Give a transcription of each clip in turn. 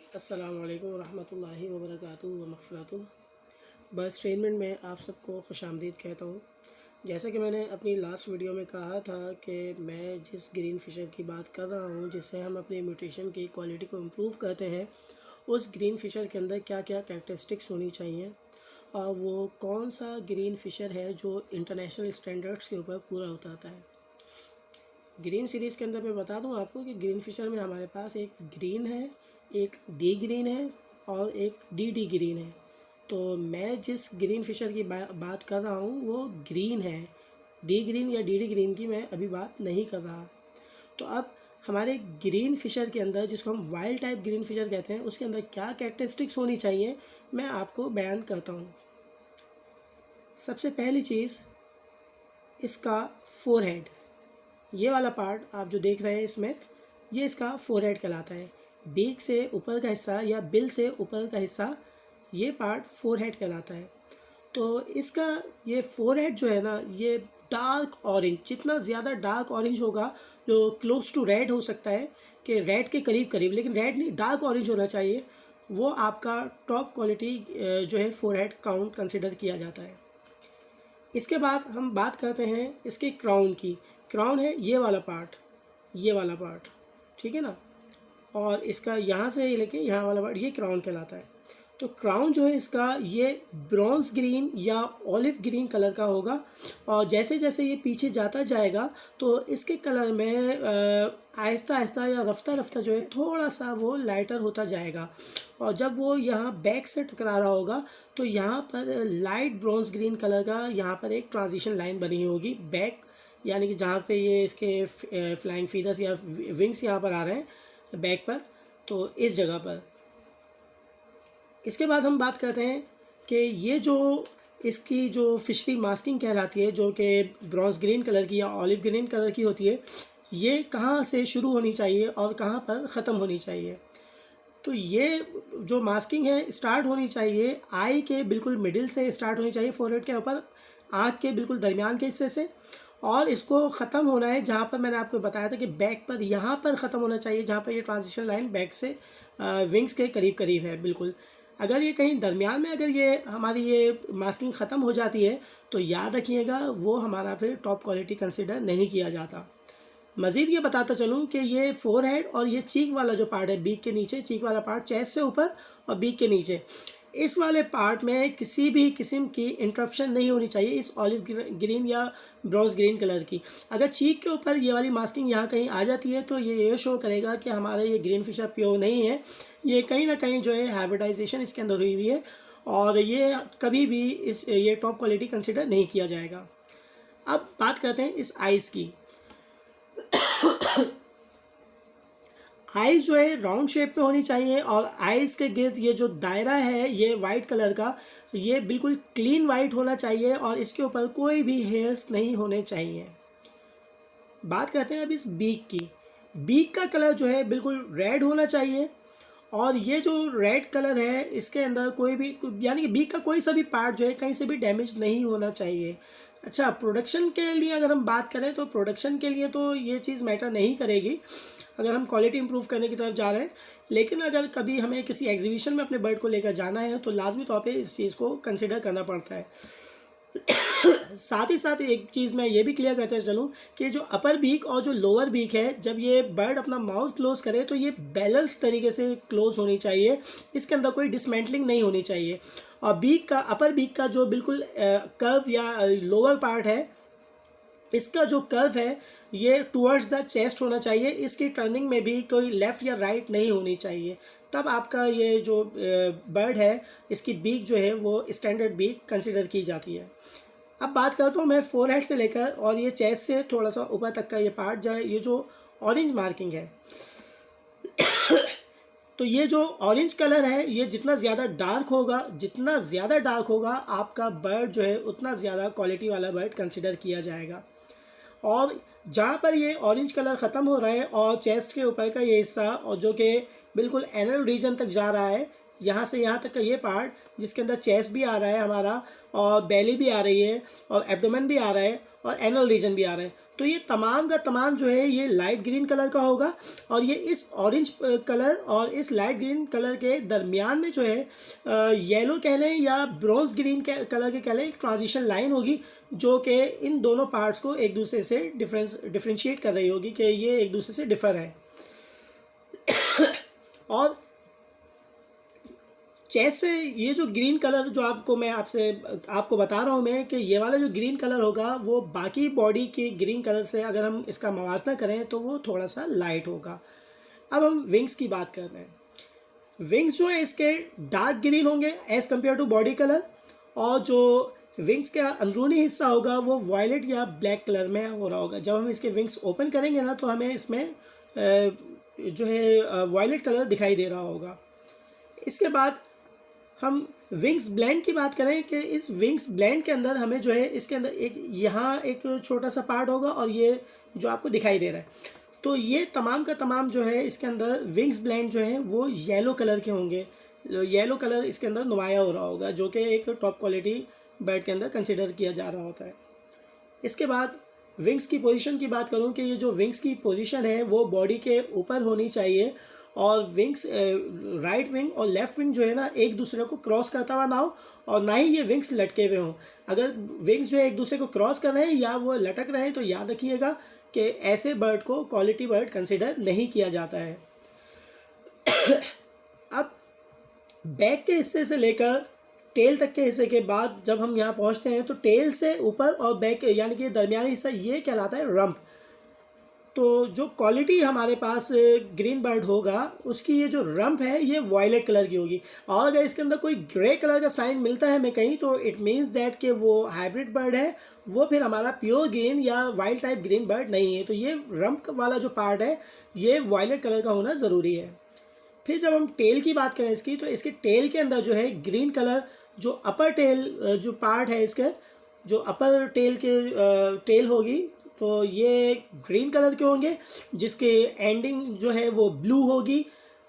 अस्सलामु अलैकुम रहमतुल्लाहि व बरकातुहू व मग़फ़िरतुहू। बस ट्रेनमेंट में आप सबको खुशामदीद कहता हूँ। जैसा कि मैंने अपनी लास्ट वीडियो में कहा था कि मैं जिस ग्रीन फ़िशर की बात कर रहा हूँ जिससे हम अपनी न्यूट्रिशन की क्वालिटी को इम्प्रूव करते हैं, उस ग्रीन फ़िशर के अंदर क्या क्या कैरेक्टरिस्टिक्स होनी चाहिए और वो कौन सा ग्रीन फ़िशर है जो इंटरनेशनल स्टैंडर्ड्स के ऊपर पूरा उतरता है। ग्रीन सीरीज़ के अंदर मैं बता दूं आपको कि ग्रीन फिशर में हमारे पास एक ग्रीन है, एक डी ग्रीन है और एक डी ग्रीन है। तो मैं जिस ग्रीन फिशर की बात कर रहा हूँ वो ग्रीन है। डी ग्रीन या डी ग्रीन की मैं अभी बात नहीं कर रहा। तो अब हमारे ग्रीन फिशर के अंदर, जिसको हम वाइल्ड टाइप ग्रीन फिशर कहते हैं, उसके अंदर क्या कैरेक्टरिस्टिक्स होनी चाहिए मैं आपको बयान करता हूँ। सबसे पहली चीज़, इसका फोरहेड, ये वाला पार्ट आप जो देख रहे हैं इसमें, ये इसका फोरहेड कहलाता है। बीक से ऊपर का हिस्सा या बिल से ऊपर का हिस्सा, ये पार्ट फोरहेड कहलाता है। तो इसका ये फोरहेड जो है ना, ये डार्क ऑरेंज, जितना ज़्यादा डार्क ऑरेंज होगा, जो क्लोज टू रेड हो सकता है, कि रेड के करीब करीब, लेकिन रेड नहीं, डार्क ऑरेंज होना चाहिए, वो आपका टॉप क्वालिटी जो है फोरहेड काउंट कंसिडर किया जाता है। इसके बाद हम बात करते हैं इसके क्राउन की। क्राउन है ये वाला पार्ट, ये वाला पार्ट, ठीक है ना। और इसका यहाँ से लेके यहाँ वाला पार्ट, ये क्राउन कहलाता है। तो क्राउन जो है इसका, ये ब्रॉन्ज ग्रीन या ऑलिव ग्रीन कलर का होगा। और जैसे जैसे ये पीछे जाता जाएगा तो इसके कलर में आहिस्ता आहिस्ता या रफ्ता रफ्ता जो है थोड़ा सा वो लाइटर होता जाएगा। और जब वो यहाँ बैक से टकरा रहा होगा तो यहाँ पर लाइट ब्रॉन्ज ग्रीन कलर का यहाँ पर एक ट्रांजिशन लाइन बनी होगी बैक, यानी कि जहाँ पे ये इसके फ्लाइंग फीदर्स या विंग्स यहाँ पर आ रहे हैं बैक पर, तो इस जगह पर। इसके बाद हम बात करते हैं कि ये जो इसकी जो फिशरी मास्किंग कहलाती है, जो कि ब्रॉन्ज ग्रीन कलर की या ऑलिव ग्रीन कलर की होती है, ये कहाँ से शुरू होनी चाहिए और कहाँ पर ख़त्म होनी चाहिए। तो ये जो मास्किंग है स्टार्ट होनी चाहिए आई के बिल्कुल मिडिल से स्टार्ट होनी चाहिए, फोरहेड के ऊपर, आँख के बिल्कुल दरमियान के हिस्से से, और इसको ख़त्म होना है जहाँ पर मैंने आपको बताया था कि बैक पर, यहाँ पर ख़त्म होना चाहिए जहाँ पर ये ट्रांजिशन लाइन बैक से विंग्स के करीब करीब है बिल्कुल। अगर ये कहीं दरमियान में अगर ये हमारी ये मास्किंग ख़त्म हो जाती है तो याद रखिएगा वो हमारा फिर टॉप क्वालिटी कंसिडर नहीं किया जाता। मज़ीद ये बताता चलूँ कि ये फोरहेड और ये चीक वाला जो पार्ट है, बीक के नीचे, चीक वाला पार्ट चेस्ट से ऊपर और बीक के नीचे, इस वाले पार्ट में किसी भी किस्म की इंटरप्शन नहीं होनी चाहिए इस ऑलिव ग्रीन या ब्रॉन्ज ग्रीन कलर की। अगर चीक के ऊपर ये वाली मास्किंग यहाँ कहीं आ जाती है तो ये शो करेगा कि हमारा ये ग्रीन फिशर प्योर नहीं है, ये कहीं ना कहीं जो है हाइब्रिडाइजेशन इसके अंदर हुई हुई है और ये कभी भी ये टॉप क्वालिटी कंसिडर नहीं किया जाएगा। अब बात करते हैं इस आइज़ की। आइज़ जो है राउंड शेप में होनी चाहिए और आइज़ के गिर्द ये जो दायरा है ये वाइट कलर का, ये बिल्कुल क्लीन वाइट होना चाहिए और इसके ऊपर कोई भी हेयर्स नहीं होने चाहिए। बात करते हैं अब इस बीक की। बीक का कलर जो है बिल्कुल रेड होना चाहिए और ये जो रेड कलर है इसके अंदर कोई भी, यानी कि बीक का कोई सा भी पार्ट जो है कहीं से भी डैमेज नहीं होना चाहिए। अच्छा, प्रोडक्शन के लिए अगर हम बात करें तो प्रोडक्शन के लिए तो ये चीज़ मैटर नहीं करेगी अगर हम क्वालिटी इंप्रूव करने की तरफ जा रहे हैं, लेकिन अगर कभी हमें किसी एग्जीबिशन में अपने बर्ड को लेकर जाना है तो लाजमी तौर पे इस चीज़ को कंसिडर करना पड़ता है। साथ ही साथ एक चीज़ मैं ये भी क्लियर करते चलूँ कि जो अपर बीक और जो लोअर बीक है, जब ये बर्ड अपना माउथ क्लोज करे तो ये बैलेंस तरीके से क्लोज होनी चाहिए, इसके अंदर कोई डिसमेंटलिंग नहीं होनी चाहिए। और बीक का, अपर बीक का जो बिल्कुल कर्व या लोअर पार्ट है, इसका जो कर्व है ये टुवर्ड्स द चेस्ट होना चाहिए, इसकी टर्निंग में भी कोई लेफ़्ट या राइट नहीं होनी चाहिए, तब आपका ये जो बर्ड है इसकी बीक जो है वो स्टैंडर्ड बीक कंसिडर की जाती है। अब बात करता हूँ मैं फोरहेड से लेकर और ये चेस्ट से थोड़ा सा ऊपर तक का ये पार्ट जो है, ये जो ऑरेंज मार्किंग है तो ये जो ऑरेंज कलर है ये जितना ज़्यादा डार्क होगा, जितना ज़्यादा डार्क होगा आपका बर्ड जो है उतना ज़्यादा क्वालिटी वाला बर्ड कंसिडर किया जाएगा। और जहाँ पर ये ऑरेंज कलर ख़त्म हो रहा है और चेस्ट के ऊपर का ये हिस्सा और जो कि बिल्कुल एनल रीजन तक जा रहा है, यहाँ से यहाँ तक का ये पार्ट जिसके अंदर चेस्ट भी आ रहा है हमारा, और बेली भी आ रही है, और एब्डोमेन भी आ रहा है, और एनल रीजन भी आ रहा है, तो ये तमाम का तमाम जो है ये लाइट ग्रीन कलर का होगा। और ये इस ऑरेंज कलर और इस लाइट ग्रीन कलर के दरमियान में जो है येलो कह लें या ब्रॉन्ज ग्रीन कलर के कह लें, एक ट्रांजिशन लाइन होगी जो कि इन दोनों पार्ट्स को एक दूसरे से डिफ्रेंशिएट कर रही होगी कि ये एक दूसरे से डिफ़र है। और चेस्ट से ये जो ग्रीन कलर जो आपको बता रहा हूँ मैं कि ये वाला जो ग्रीन कलर होगा वो बाकी बॉडी के ग्रीन कलर से अगर हम इसका मवाजना करें तो वो थोड़ा सा लाइट होगा। अब हम विंग्स की बात कर रहे हैं। विंग्स जो है इसके डार्क ग्रीन होंगे as compared to body colour, और जो विंग्स का अंदरूनी हिस्सा होगा वो वायलेट या ब्लैक कलर में हो रहा होगा। जब हम इसके विंग्स ओपन करेंगे ना तो हमें इसमें जो है वायलेट कलर दिखाई दे रहा होगा। इसके बाद हम विंग्स ब्लेंड की बात करें कि इस विंग्स ब्लेंड के अंदर हमें जो है इसके अंदर यहाँ एक छोटा सा पार्ट होगा और ये जो आपको दिखाई दे रहा है, तो ये तमाम का तमाम जो है इसके अंदर विंग्स ब्लेंड जो है वो येलो कलर के होंगे। येलो कलर इसके अंदर नुमाया हो रहा होगा जो कि एक टॉप क्वालिटी बर्ड के अंदर कंसिडर किया जा रहा होता है। इसके बाद विंग्स की पोजीशन की बात करूं कि ये जो विंग्स की पोजीशन है वो बॉडी के ऊपर होनी चाहिए, और विंग्स राइट विंग और लेफ़्ट विंग जो है ना एक दूसरे को क्रॉस करता हुआ ना हो, और ना ही ये विंग्स लटके हुए हों। अगर विंग्स जो है एक दूसरे को क्रॉस कर रहे हैं या वो लटक रहे हैं तो याद रखिएगा कि ऐसे बर्ड को क्वालिटी बर्ड कंसिडर नहीं किया जाता है। अब बैक के हिस्से से लेकर टेल तक के हिस्से के बाद जब हम यहाँ पहुँचते हैं तो टेल से ऊपर और बैक यानी कि दरमियानी हिस्सा ये कहलाता है रम्प। तो जो क्वालिटी हमारे पास ग्रीन बर्ड होगा उसकी ये जो रम्प है ये वायलेट कलर की होगी, और अगर इसके अंदर कोई ग्रे कलर का साइन मिलता है हमें कहीं तो इट मीन्स दैट कि वो हाइब्रिड बर्ड है, वो फिर हमारा प्योर ग्रीन या वाइल्ड टाइप ग्रीन बर्ड नहीं है। तो ये रम्प वाला जो पार्ट है ये वायलेट कलर का होना ज़रूरी है। फिर जब हम टेल की बात करें इसकी, तो इसके टेल के अंदर जो है ग्रीन कलर जो अपर टेल जो पार्ट है इसके जो अपर टेल के टेल होगी तो ये ग्रीन कलर के होंगे, जिसके एंडिंग जो है वो ब्लू होगी,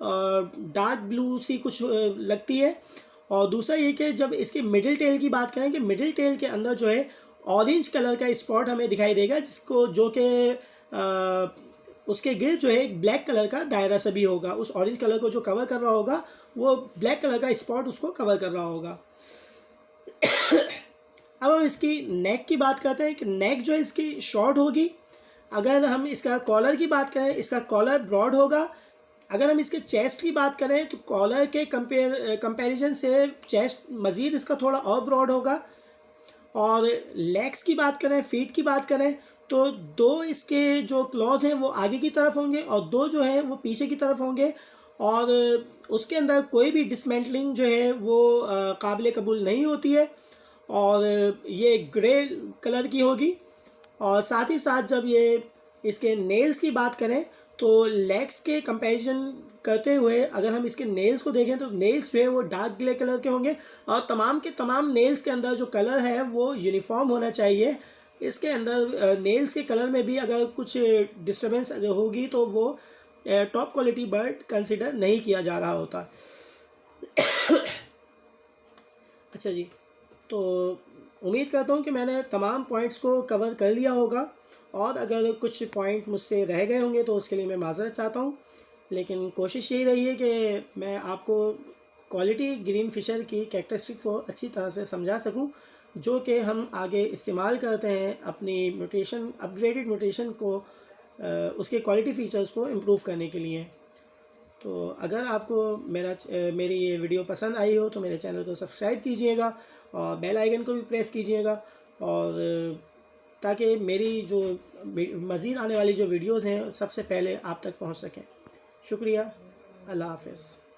डार्क ब्लू सी कुछ लगती है। और दूसरा ये कि जब इसके मिडिल टेल की बात करें कि मिडिल टेल के अंदर जो है ऑरेंज कलर का स्पॉट हमें दिखाई देगा, जिसको जो कि उसके गिर्द जो है एक ब्लैक कलर का दायरा सा भी होगा। उस ऑरेंज कलर को जो कवर कर रहा होगा वो ब्लैक कलर का स्पॉट उसको कवर कर रहा होगा। अब हम इसकी नेक की बात करते हैं कि नेक जो है इसकी शॉर्ट होगी। अगर हम इसका कॉलर की बात करें इसका कॉलर ब्रॉड होगा। अगर हम इसके चेस्ट की बात करें तो कॉलर के कंपैरिजन से चेस्ट मज़ीद इसका थोड़ा और ब्रॉड होगा। और लेग्स की बात करें फीट की बात करें तो दो इसके जो क्लॉज हैं वो आगे की तरफ होंगे और दो जो है वो पीछे की तरफ होंगे, और उसके अंदर कोई भी डिसमेंटलिंग जो है वो काबिल कबूल नहीं होती है, और ये ग्रे कलर की होगी। और साथ ही साथ जब ये इसके नेल्स की बात करें तो लेग्स के कंपैरिजन करते हुए अगर हम इसके नेल्स को देखें तो नेल्स जो है वो डार्क ग्रे कलर के होंगे, और तमाम के तमाम नेल्स के अंदर जो कलर है वो यूनिफॉर्म होना चाहिए। इसके अंदर नेल्स के कलर में भी अगर कुछ डिस्टर्बेंस अगर होगी तो वो टॉप क्वालिटी बर्ड कंसिडर नहीं किया जा रहा होता। अच्छा जी, तो उम्मीद करता हूँ कि मैंने तमाम पॉइंट्स को कवर कर लिया होगा, और अगर कुछ पॉइंट मुझसे रह गए होंगे तो उसके लिए मैं माज़रत चाहता हूँ। लेकिन कोशिश यही रही है कि मैं आपको क्वालिटी ग्रीन फिशर की कैरेक्टरिस्टिक को अच्छी तरह से समझा सकूँ, जो कि हम आगे इस्तेमाल करते हैं अपनी म्यूटेशन अपग्रेडेड म्यूटेशन को उसके क्वालिटी फ़ीचर्स को इम्प्रूव करने के लिए। तो अगर आपको मेरी ये वीडियो पसंद आई हो तो मेरे चैनल को सब्सक्राइब कीजिएगा और बेल आइकन को भी प्रेस कीजिएगा, और ताकि मेरी जो मज़ीद आने वाली जो वीडियोज़ हैं सबसे पहले आप तक पहुंच सकें। शुक्रिया, अल्लाह हाफ़िज़।